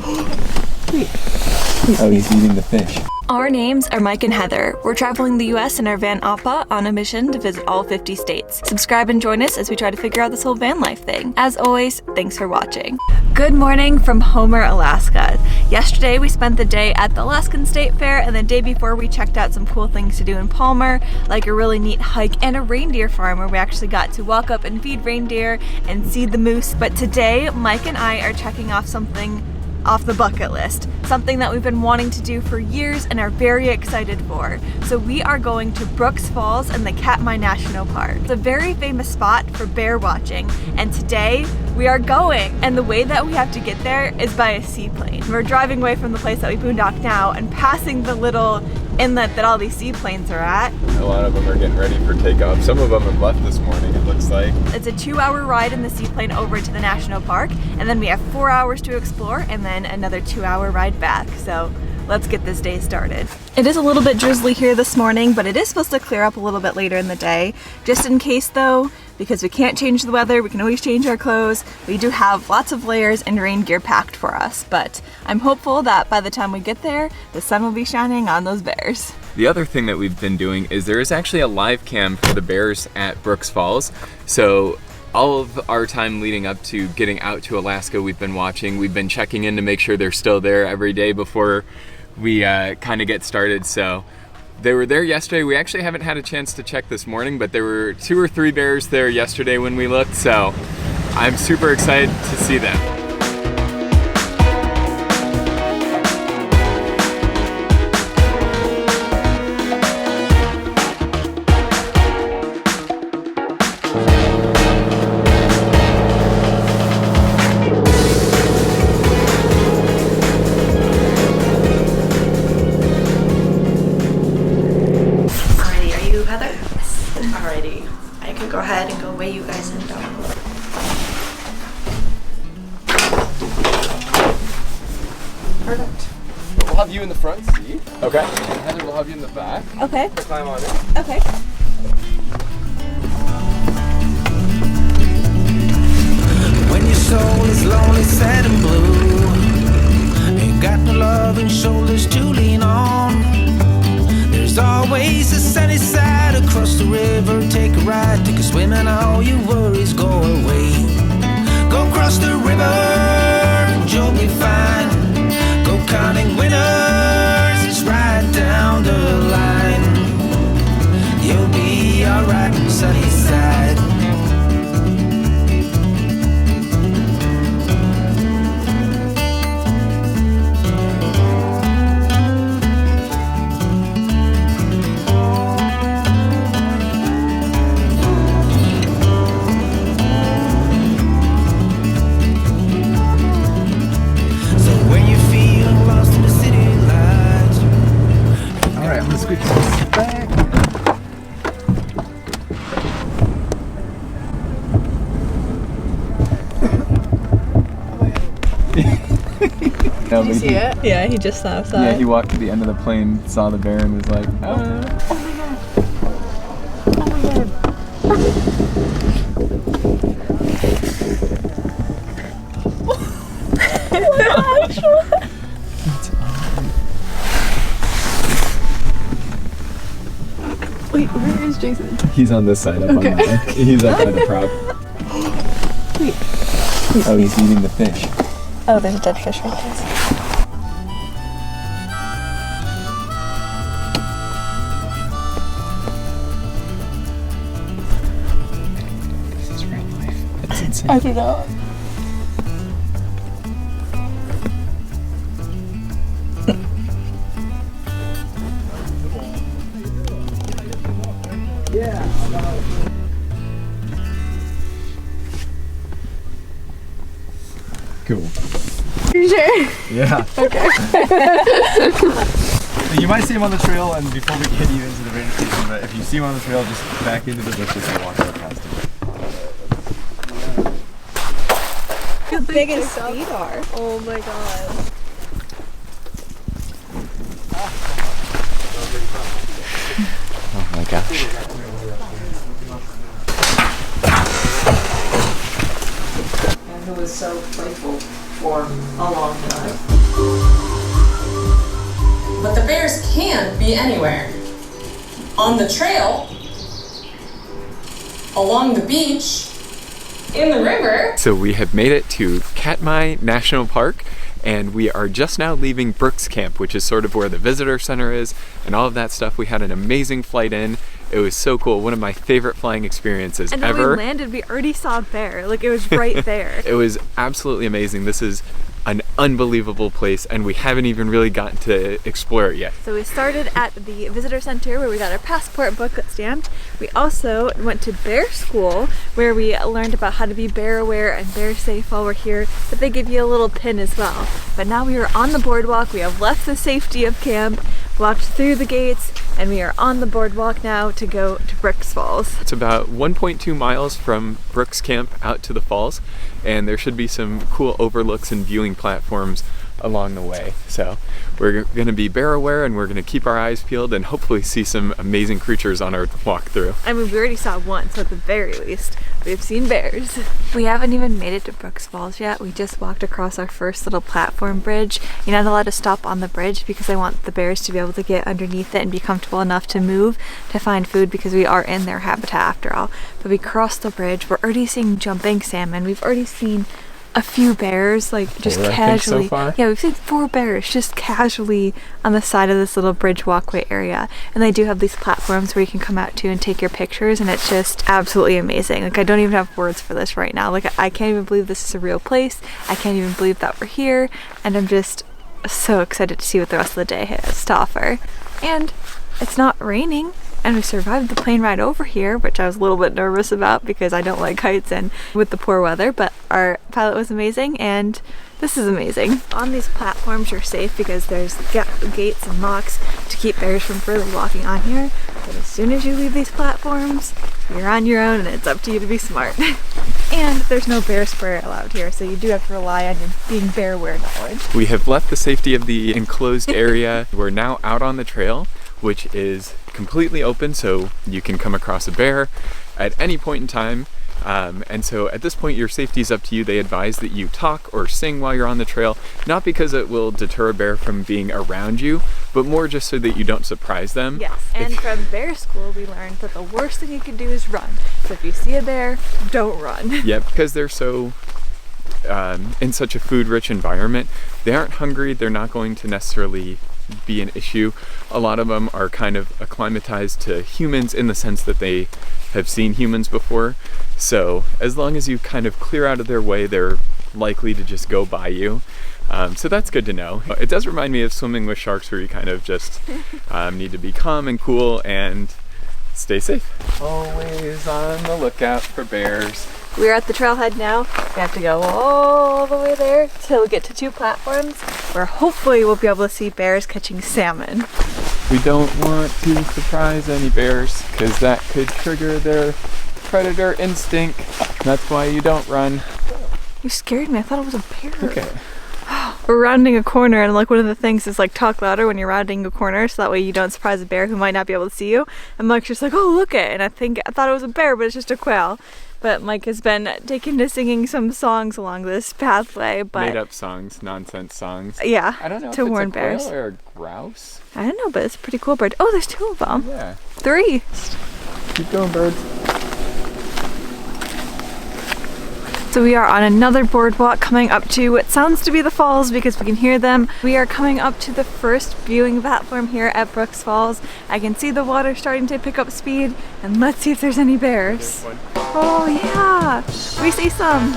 Oh, he's eating the fish. Our names are Mike and Heather. We're traveling the US in our van Appa on a mission to visit all 50 states. Subscribe and join us as we try to figure out this whole van life thing. As always, thanks for watching. Good morning from Homer, Alaska. Yesterday we spent the day at the Alaskan State Fair, and the day before we checked out some cool things to do in Palmer, like a really neat hike and a reindeer farm where we actually got to walk up and feed reindeer and see the moose. But today, Mike and I are checking off something off the bucket list, something that we've been wanting to do for years and are very excited for. So we are going to Brooks Falls in the Katmai National Park. It's a very famous spot for bear watching, and today we are going. And the way that we have to get there is by a seaplane. We're driving away from the place that we boondocked now and passing the little inlet that all these seaplanes are at. A lot of them are getting ready for takeoff. Some of them have left this morning, it looks like. It's a 2-hour ride in the seaplane over to the national park, and then we have 4 hours to explore and then another 2-hour ride back. So let's get this day started. It is a little bit drizzly here this morning, but it is supposed to clear up a little bit later in the day. Just in case though, because we can't change the weather, we can always change our clothes. We do have lots of layers and rain gear packed for us, but I'm hopeful that by the time we get there, the sun will be shining on those bears. The other thing that we've been doing is there is actually a live cam for the bears at Brooks Falls. So all of our time leading up to getting out to Alaska, we've been watching. We've been checking in to make sure they're still there every day before we kind of get started. So they were there yesterday. We actually haven't had a chance to check this morning, but there were 2 or 3 bears there yesterday when we looked. So I'm super excited to see them. Go ahead and go weigh you guys in down. Perfect. We'll have you in the front seat. Okay. And Heather will have you in the back. Okay. Climb on it. Okay. When your soul is lonely, sad and blue, ain't got no loving shoulders to lean on. There's always a sunny side across the river. Take a ride, take a swim, and all your worries go away. Go cross the river, and you'll be fine. Go counting winners, it's right down the line. You'll be alright, sunny side. Did you see it? Yeah, he just saw Yeah, he walked to the end of the plane, saw the bear, and was like, oh my god. Oh my god. Wait, where is Jason? He's on this side up on that. He's up by the prop. Wait. Oh, he's eating the fish. Oh, there's a dead fish right there. This is real life. It's insane. I don't know. Cool. You sure? Yeah. Okay. You might see him on the trail and before we get you into the ranger station, but if you see him on the trail, just back into the bushes and walk right past him. How big his feet are. Oh my god. Oh my gosh. And who was so playful for a long time. but the bears can be anywhere. On the trail, along the beach, in the river. So we have made it to Katmai National Park, and we are just now leaving Brooks Camp, which is sort of where the visitor center is and all of that stuff. We had an amazing flight in. It was so cool. One of my favorite flying experiences and ever. And when we landed, we already saw a bear. Like, it was right there. It was absolutely amazing. This is an unbelievable place, and we haven't even really gotten to explore it yet. So we started at the visitor center where we got our passport booklet stamped. We also went to bear school where we learned about how to be bear aware and bear safe while we're here, but they give you a little pin as well. But now we are on the boardwalk. We have left the safety of camp, walked through the gates, and we are on the boardwalk now to go to Brooks Falls. It's about 1.2 miles from Brooks Camp out to the falls, and there should be some cool overlooks and viewing platforms along the way. So we're going to be bear aware, and we're going to keep our eyes peeled and hopefully see some amazing creatures on our walk through. I mean, we already saw one, so at the very least, we've seen bears. We haven't even made it to Brooks Falls yet. We just walked across our first little platform bridge. You're not allowed to stop on the bridge because I want the bears to be able to get underneath it and be comfortable enough to move to find food, because we are in their habitat after all. But we crossed the bridge. We're already seeing jumping salmon. We've already seen a few bears, like just casually. So far? Yeah, we've seen 4 bears just casually on the side of this little bridge walkway area. And they do have these platforms where you can come out to and take your pictures, and it's just absolutely amazing. Like, I don't even have words for this right now. Like, I can't even believe this is a real place. I can't even believe that we're here, and I'm just so excited to see what the rest of the day has to offer. And it's not raining. And we survived the plane ride over here, which I was a little bit nervous about because I don't like heights and with the poor weather, but our pilot was amazing, and this is amazing. On these platforms you're safe because there's gates and locks to keep bears from further walking on here. But as soon as you leave these platforms, you're on your own, and it's up to you to be smart. And there's no bear spray allowed here, so you do have to rely on your being bear aware knowledge. We have left the safety of the enclosed area. We're now out on the trail, which is completely open, so you can come across a bear at any point in time. And so at this point, your safety is up to you. They advise that you talk or sing while you're on the trail, not because it will deter a bear from being around you, but more just so that you don't surprise them. Yes, and from bear school, we learned that the worst thing you can do is run. So if you see a bear, don't run. Yeah, because they're so in such a food-rich environment, they aren't hungry. They're not going to necessarily be an issue. A lot of them are kind of acclimatized to humans in the sense that they have seen humans before. So as long as you kind of clear out of their way, they're likely to just go by you. So that's good to know. It does remind me of swimming with sharks, where you kind of just need to be calm and cool and stay safe. Always on the lookout for bears. We're at the trailhead now. We have to go all the way there till we get to 2 platforms where hopefully we'll be able to see bears catching salmon. We don't want to surprise any bears because that could trigger their predator instinct. That's why you don't run. You scared me. I thought it was a bear. Okay. We're rounding a corner, and like one of the things is like talk louder when you're rounding a corner, so that way you don't surprise a bear who might not be able to see you. And Mike's just like, oh, look it, and I thought it was a bear, but it's just a quail. But Mike has been taken to singing some songs along this pathway, but made up songs, nonsense songs. Yeah, I don't know to if it's warn a bears. quail or a grouse. I don't know, but it's a pretty cool bird. Oh, there's 2 of them. Yeah. 3. Keep going, birds. So we are on another boardwalk coming up to what sounds to be the falls because we can hear them. We are coming up to the first viewing platform here at Brooks Falls. I can see the water starting to pick up speed, and let's see if there's any bears. Oh yeah, we see some.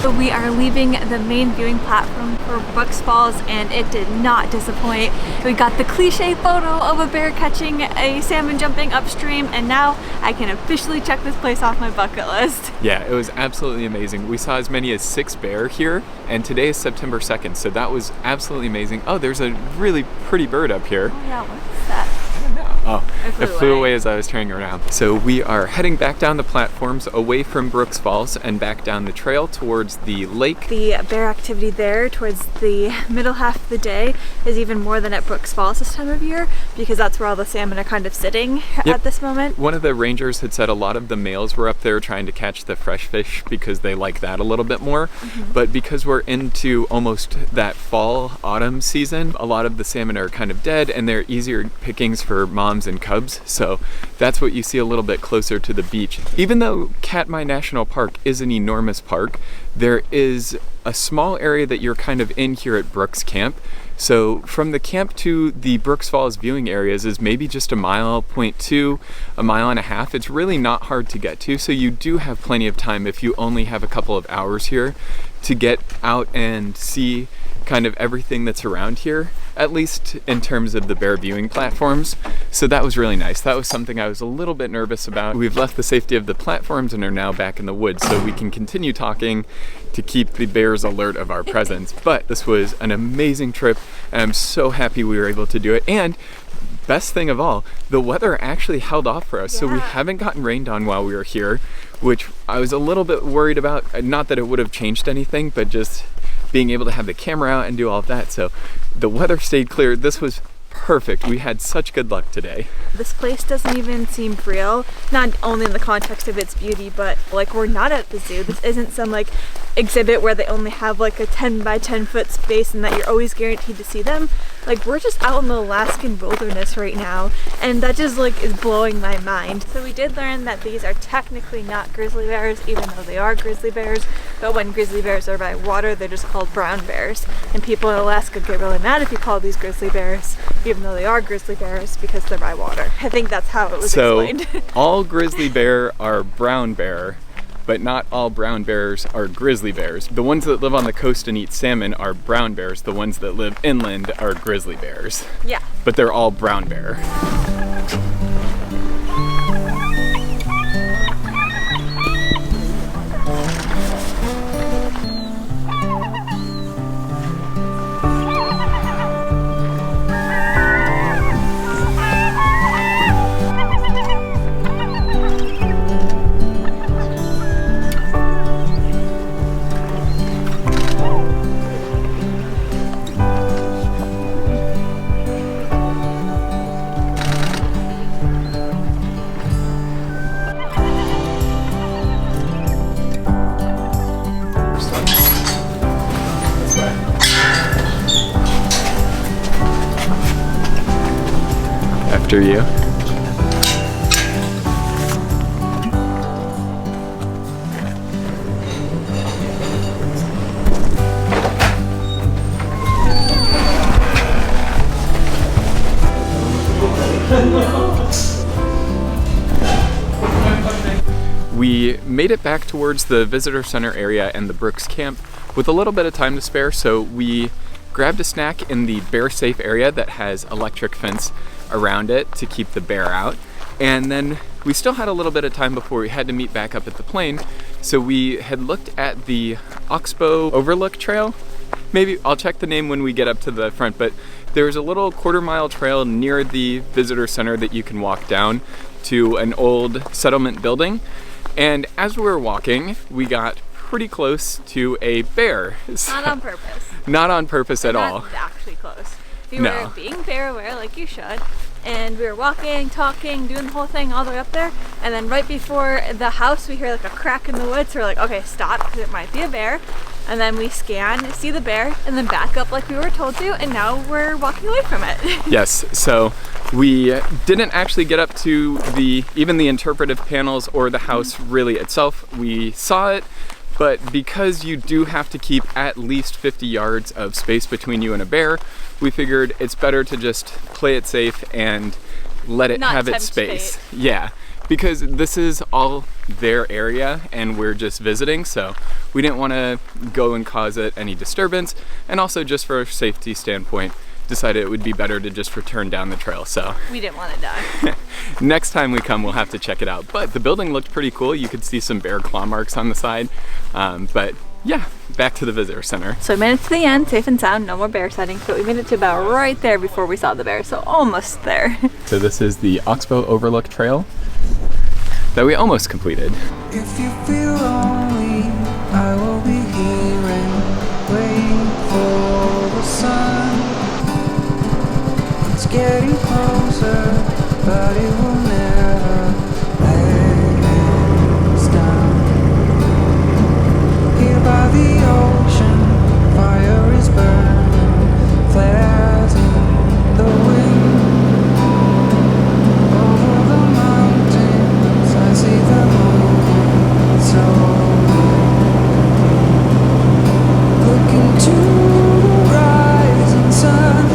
So we are leaving the main viewing platform for Brooks Falls, and it did not disappoint. We got the cliche photo of a bear catching a salmon jumping upstream, and now I can officially check this place off my bucket list. Yeah, it was absolutely amazing. We saw as many as 6 bear here, and today is September 2nd, so that was absolutely amazing. Oh, there's a really pretty bird up here. Oh yeah, what's that? Oh, it flew away as I was turning around. So we are heading back down the platforms away from Brooks Falls and back down the trail towards the lake. The bear activity there towards the middle half of the day is even more than at Brooks Falls this time of year, because that's where all the salmon are kind of sitting at this moment. One of the rangers had said a lot of the males were up there trying to catch the fresh fish because they like that a little bit more. But because we're into almost that fall, autumn season, a lot of the salmon are kind of dead and they're easier pickings for moms and cubs, so that's what you see a little bit closer to the beach. Even though Katmai National Park is an enormous park, there is a small area that you're kind of in here at Brooks Camp. So from the camp to the Brooks Falls viewing areas is maybe just a mile, 0.2, a mile and a half. It's really not hard to get to, so you do have plenty of time if you only have a couple of hours here to get out and see kind of everything that's around here, at least in terms of the bear viewing platforms. So that was really nice. That was something I was a little bit nervous about. We've left the safety of the platforms and are now back in the woods, so we can continue talking to keep the bears alert of our presence. But this was an amazing trip, and I'm so happy we were able to do it. And best thing of all, the weather actually held off for us. So we haven't gotten rained on while we were here, which I was a little bit worried about. Not that it would have changed anything, but just being able to have the camera out and do all of that. So the weather stayed clear. This was perfect. We had such good luck today. This place doesn't even seem real, not only in the context of its beauty, but like we're not at the zoo. This isn't some like exhibit where they only have like a 10 by 10 foot space and that you're always guaranteed to see them. Like we're just out in the Alaskan wilderness right now, and that just like is blowing my mind. So we did learn that these are technically not grizzly bears, even though they are grizzly bears, but when grizzly bears are by water, they're just called brown bears. And people in Alaska get really mad if you call these grizzly bears, even though they are grizzly bears, because they're by water. I think that's how it was explained. All grizzly bear are brown bear, but not all brown bears are grizzly bears. The ones that live on the coast and eat salmon are brown bears. The ones that live inland are grizzly bears. Yeah. But they're all brown bear. After you. We made it back towards the visitor center area and the Brooks camp with a little bit of time to spare, so we grabbed a snack in the bear safe area that has electric fence around it to keep the bear out. And then we still had a little bit of time before we had to meet back up at the plane, so we had looked at the Oxbow Overlook Trail. Maybe I'll check the name when we get up to the front, but there's a little quarter-mile trail near the visitor center that you can walk down to an old settlement building. And as we were walking, we got pretty close to a bear. Not on purpose. Not on purpose at all. Not actually close. We were being bear aware, like you should, and we were walking, talking, doing the whole thing all the way up there, and then right before the house we hear like a crack in the woods, so we're like, okay, stop, because it might be a bear. And then we scan, see the bear, and then back up like we were told to, and now we're walking away from it. Yes, so we didn't actually get up to even the interpretive panels or the house really itself. We saw it, but because you do have to keep at least 50 yards of space between you and a bear, we figured it's better to just play it safe and let it have its space. Yeah, because this is all their area and we're just visiting, so we didn't want to go and cause it any disturbance, and also just for a safety standpoint decided it would be better to just return down the trail. So We didn't want to die. next time we come we'll have to check it out. But the building looked pretty cool. You could see some bear claw marks on the side, but yeah, back to the visitor center. So we made it to the end, safe and sound, no more bear sightings, but we made it to about right there before we saw the bear, so almost there. So this is the Oxbow Overlook Trail that we almost completed. If you feel lonely, I will be here and wait for the sun. It's getting closer, but it will never let us down. Here by the ocean, fire is burning, flares in the wind. Over the mountains, I see the moon, so looking to the rising sun.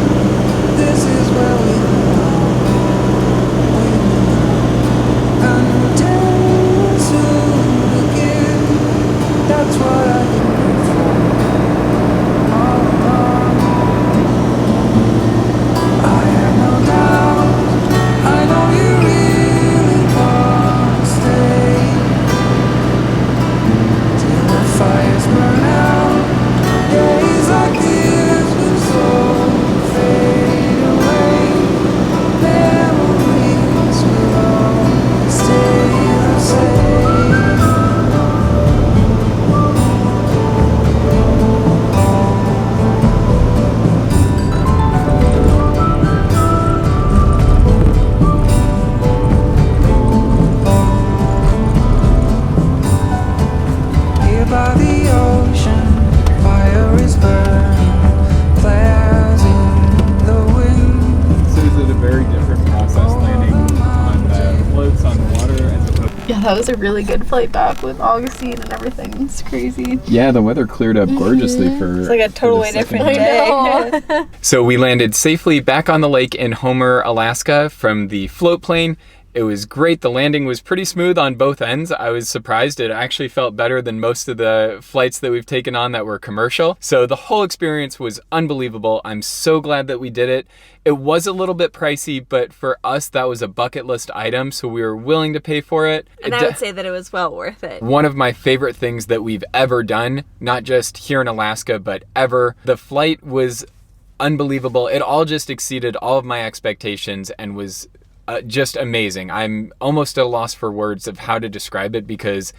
This is where we belong. Until soon again. That's what I've been waiting for all along. I have no doubt. I know you really want to stay till the fires burn out. Days like this will so fade away. Memories will all stay the same. Here by the ocean, fire is burning, flares in the wind. So is it a very different process landing on the floats on the water as opposed? Yeah, that was a really good flight back with Augustine and everything. It's crazy. Yeah, the weather cleared up gorgeously for It's like a totally different day. So we landed safely back on the lake in Homer, Alaska from the float plane. It was great. The landing was pretty smooth on both ends. I was surprised. It actually felt better than most of the flights that we've taken on that were commercial. So the whole experience was unbelievable. I'm so glad that we did it. It was a little bit pricey, but for us, that was a bucket list item, so we were willing to pay for it. And I would say that it was well worth it. One of my favorite things that we've ever done, not just here in Alaska, but ever. The flight was unbelievable. It all just exceeded all of my expectations and was just amazing. I'm almost at a loss for words of how to describe it because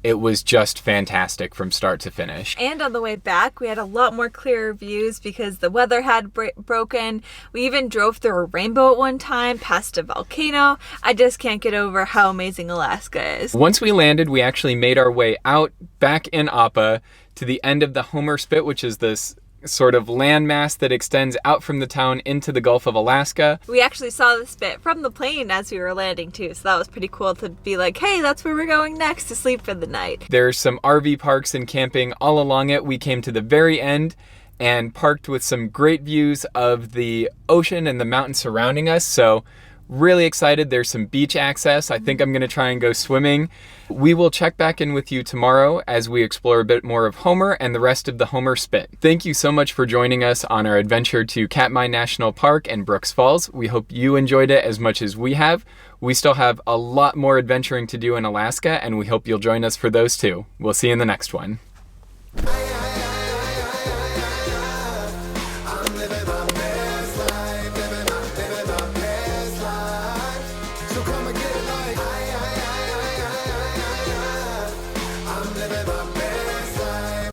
it was just fantastic from start to finish. And on the way back, we had a lot more clearer views because the weather had broken. We even drove through a rainbow at one time, past a volcano. I just can't get over how amazing Alaska is. Once we landed, we actually made our way out back in Appa to the end of the Homer Spit, which is this sort of landmass that extends out from the town into the Gulf of Alaska. We actually saw the spit from the plane as we were landing too, so that was pretty cool to be like, hey, that's where we're going next to sleep for the night. There's some RV parks and camping all along it. We came to the very end and parked with some great views of the ocean and the mountains surrounding us, so really excited. There's some beach access. I think I'm going to try and go swimming. We will check back in with you tomorrow as we explore a bit more of Homer and the rest of the Homer Spit. Thank you so much for joining us on our adventure to Katmai National Park and Brooks Falls. We hope you enjoyed it as much as we have. We still have a lot more adventuring to do in Alaska, and we hope you'll join us for those too. We'll see you in the next one.